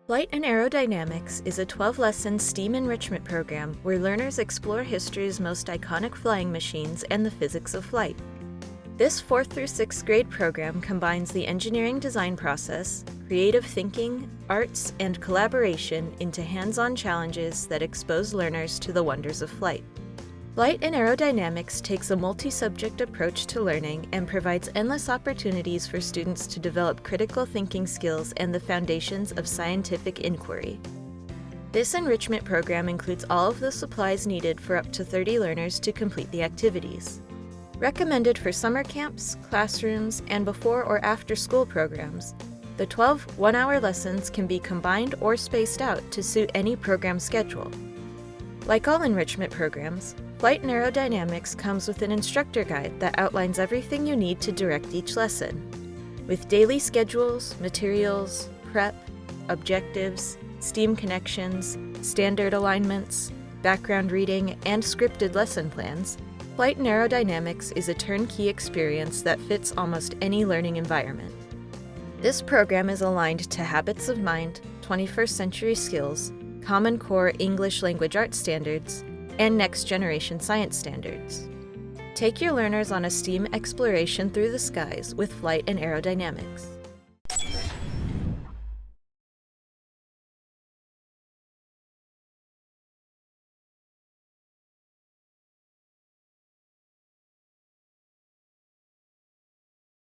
Flight and Aerodynamics is a 12-lesson STEAM enrichment program where learners explore history's most iconic flying machines and the physics of flight. This 4th through 6th grade program combines the engineering design process, creative thinking, arts, and collaboration into hands-on challenges that expose learners to the wonders of flight. Flight and Aerodynamics takes a multi-subject approach to learning and provides endless opportunities for students to develop critical thinking skills and the foundations of scientific inquiry. This enrichment program includes all of the supplies needed for up to 30 learners to complete the activities. Recommended for summer camps, classrooms, and before or after school programs, the 12 one-hour lessons can be combined or spaced out to suit any program schedule. Like all enrichment programs, Flight and Aerodynamics comes with an instructor guide that outlines everything you need to direct each lesson, with daily schedules, materials, prep, objectives, STEAM connections, standard alignments, background reading, and scripted lesson plans. Flight and Aerodynamics is a turnkey experience that fits almost any learning environment. This program is aligned to habits of mind, 21st century skills, Common Core English Language Arts standards, and next-generation science standards. Take your learners on a STEAM exploration through the skies with Flight and Aerodynamics.